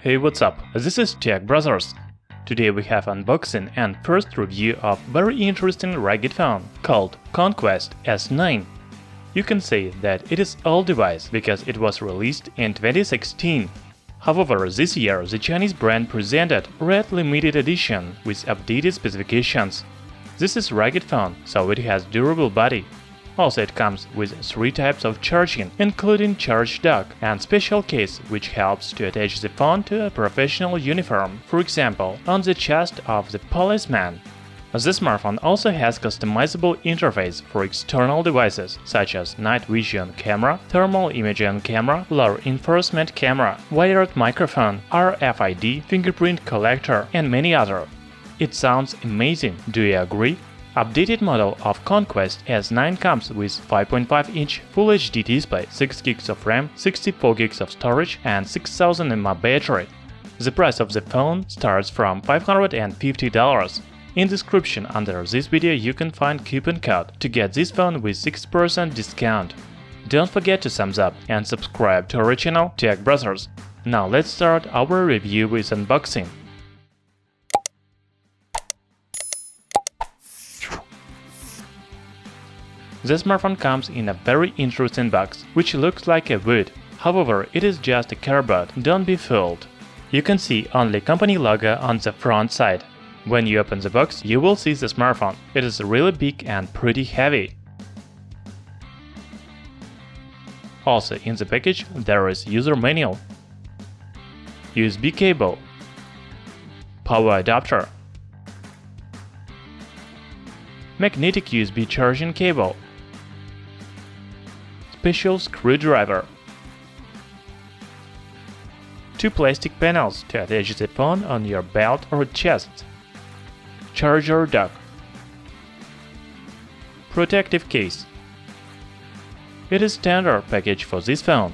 Hey, what's up? This is Tech Brothers. Today we have unboxing and first review of very interesting rugged phone called Conquest S9. You can say that it is old device because it was released in 2016. However, this year the Chinese brand presented Red Limited Edition with updated specifications. This is rugged phone, so it has durable body. Also, it comes with 3 types of charging, including charge dock and special case which helps to attach the phone to a professional uniform, for example, on the chest of the policeman. The smartphone also has customizable interface for external devices such as night vision camera, thermal imaging camera, law enforcement camera, wired microphone, RFID, fingerprint collector, and many other. It sounds amazing, do you agree? Updated model of Conquest S9 comes with 5.5-inch Full HD display, 6 GB of RAM, 64 GB of storage, and 6000 mAh battery. The price of the phone starts from $550. In description under this video you can find coupon code to get this phone with 6% discount. Don't forget to thumbs up and subscribe to our channel Tech Brothers. Now let's start our review with unboxing. The smartphone comes in a very interesting box, which looks like a wood. However, it is just a cardboard, don't be fooled. You can see only company logo on the front side. When you open the box, you will see the smartphone. It is really big and pretty heavy. Also, in the package there is user manual, USB cable, power adapter, magnetic USB charging cable, special screwdriver, 2 plastic panels to attach the phone on your belt or chest, charger dock, protective case. It is standard package for this phone.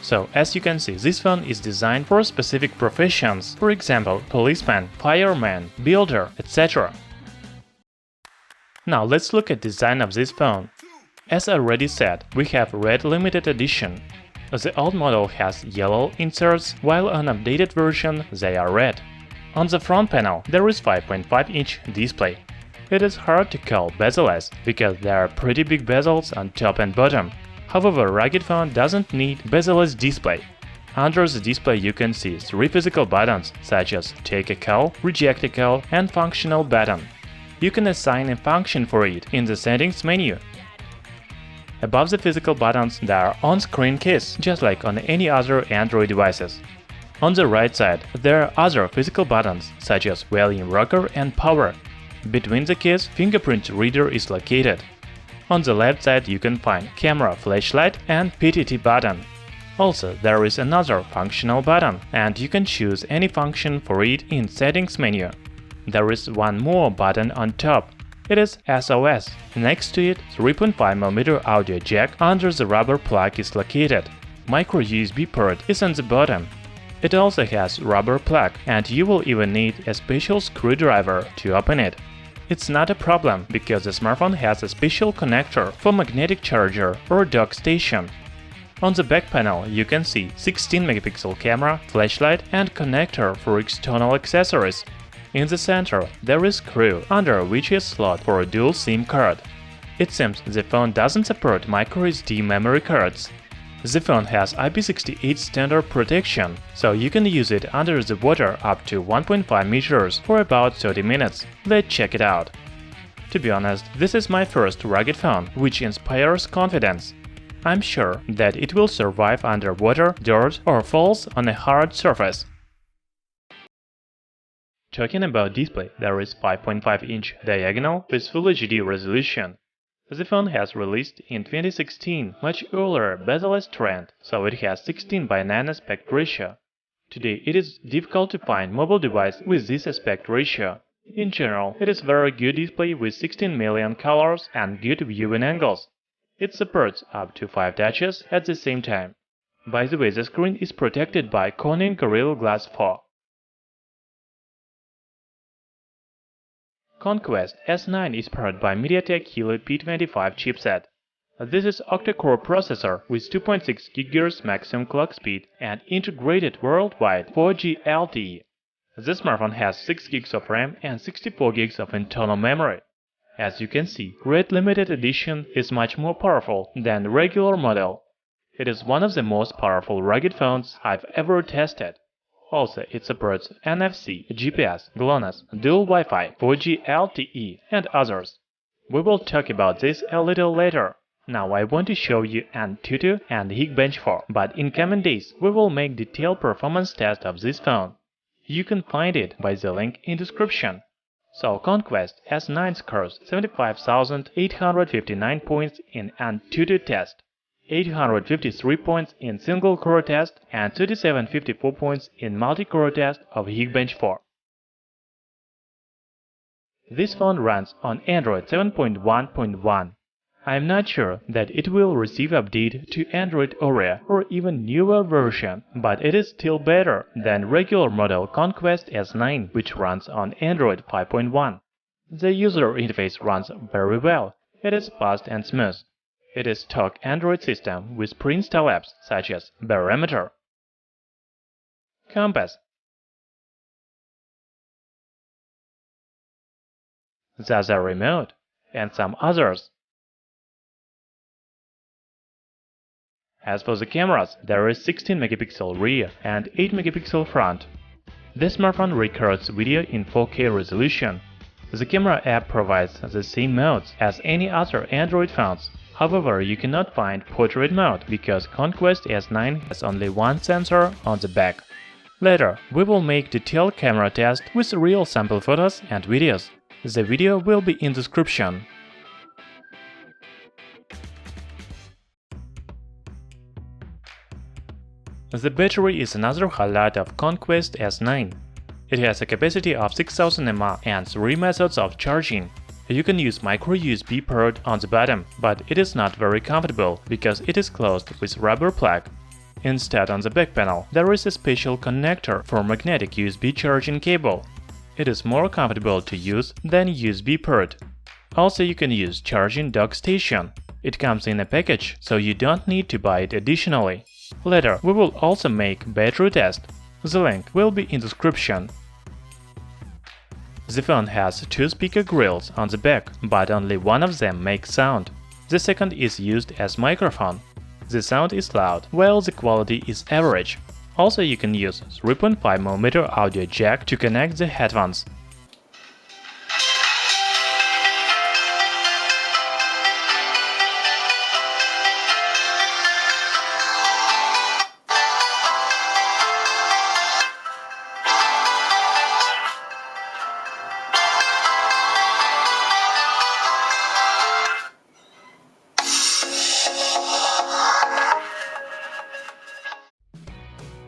So, as you can see, this phone is designed for specific professions, for example, policeman, fireman, builder, etc. Now let's look at design of this phone. As already said, we have Red Limited Edition. The old model has yellow inserts, while on updated version they are red. On the front panel there is 5.5-inch display. It is hard to call bezel-less, because there are pretty big bezels on top and bottom. However, rugged phone doesn't need bezel-less display. Under the display you can see 3 physical buttons, such as Take a Call, Reject a Call, and Functional button. You can assign a function for it in the settings menu. Above the physical buttons there are on-screen keys, just like on any other Android devices. On the right side there are other physical buttons, such as volume rocker and power. Between the keys, fingerprint reader is located. On the left side you can find camera flashlight and PTT button. Also, there is another functional button, and you can choose any function for it in settings menu. There is one more button on top. It is SOS. Next to it, 3.5mm audio jack under the rubber plug is located. Micro USB port is on the bottom. It also has rubber plug, and you will even need a special screwdriver to open it. It's not a problem, because the smartphone has a special connector for magnetic charger or dock station. On the back panel you can see 16-megapixel camera, flashlight, and connector for external accessories. In the center there is screw, under which is slot for a dual SIM card. It seems the phone doesn't support microSD memory cards. The phone has IP68 standard protection, so you can use it under the water up to 1.5 meters for about 30 minutes. Let's check it out. To be honest, this is my first rugged phone, which inspires confidence. I'm sure that it will survive under water, dirt, or falls on a hard surface. Talking about display, there is 5.5-inch diagonal with Full HD resolution. The phone has released in 2016, much earlier bezel-less trend, so it has 16:9 aspect ratio. Today it is difficult to find mobile device with this aspect ratio. In general, it is very good display with 16 million colors and good viewing angles. It supports up to 5 touches at the same time. By the way, the screen is protected by Corning Gorilla Glass 4. Conquest S9 is powered by MediaTek Helio P25 chipset. This is octa-core processor with 2.6 GHz maximum clock speed and integrated worldwide 4G LTE. This smartphone has 6 GB of RAM and 64 GB of internal memory. As you can see, Red Limited Edition is much more powerful than the regular model. It is one of the most powerful rugged phones I've ever tested. Also, it supports NFC, GPS, GLONASS, dual Wi-Fi, 4G LTE, and others. We will talk about this a little later. Now I want to show you Antutu and Geekbench 4, but in coming days we will make detailed performance test of this phone. You can find it by the link in description. So Conquest S9 scores 75,859 points in Antutu test, 853 points in single-core test, and 3754 points in multi-core test of Geekbench 4. This phone runs on Android 7.1.1. I am not sure that it will receive update to Android Oreo or even newer version, but it is still better than regular model Conquest S9, which runs on Android 5.1. The user interface runs very well. It is fast and smooth. It is stock Android system with pre-installed apps such as Barometer, Compass, Zaza Remote, and some others. As for the cameras, there is 16 megapixel rear and 8 megapixel front. This smartphone records video in 4K resolution. The camera app provides the same modes as any other Android phones. However, you cannot find portrait mode because Conquest S9 has only one sensor on the back. Later, we will make detailed camera test with real sample photos and videos. The video will be in description. The battery is another highlight of Conquest S9. It has a capacity of 6000 mAh and 3 methods of charging. You can use micro USB port on the bottom, but it is not very comfortable because it is closed with rubber plug. Instead, on the back panel, there is a special connector for magnetic USB charging cable. It is more comfortable to use than USB port. Also, you can use charging dock station. It comes in a package, so you don't need to buy it additionally. Later, we will also make battery test. The link will be in description. The phone has 2 speaker grills on the back, but only one of them makes sound. The second is used as microphone. The sound is loud, while the quality is average. Also, you can use 3.5mm audio jack to connect the headphones.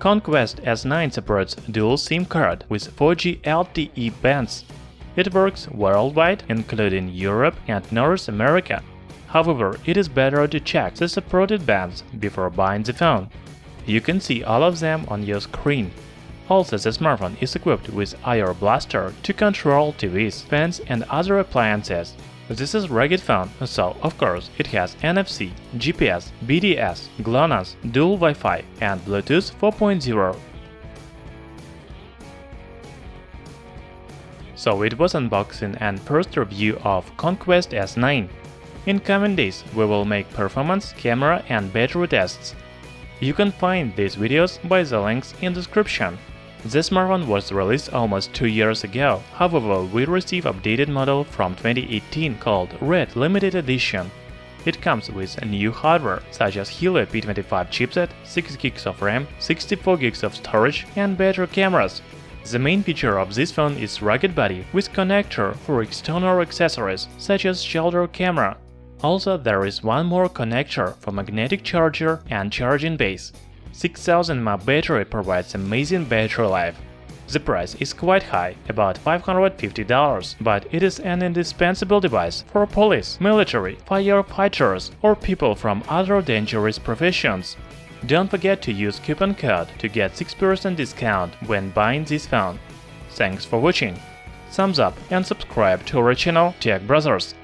Conquest S9 supports dual SIM card with 4G LTE bands. It works worldwide, including Europe and North America. However, it is better to check the supported bands before buying the phone. You can see all of them on your screen. Also, the smartphone is equipped with IR Blaster to control TVs, fans, and other appliances. This is a rugged phone, so of course it has NFC, GPS, BDS, GLONASS, dual Wi-Fi, and Bluetooth 4.0. So it was unboxing and first review of Conquest S9. In coming days, we will make performance, camera, and battery tests. You can find these videos by the links in description. This smartphone was released almost 2 years ago, however we received updated model from 2018 called Red Limited Edition. It comes with new hardware such as Helio P25 chipset, 6 GB of RAM, 64 GB of storage, and better cameras. The main feature of this phone is rugged body with connector for external accessories such as shoulder camera. Also, there is one more connector for magnetic charger and charging base. 6000 mAh battery provides amazing battery life. The price is quite high, about $550, but it is an indispensable device for police, military, firefighters, or people from other dangerous professions. Don't forget to use coupon code to get 6% discount when buying this phone. Thanks for watching. Thumbs up and subscribe to our channel Tech Brothers.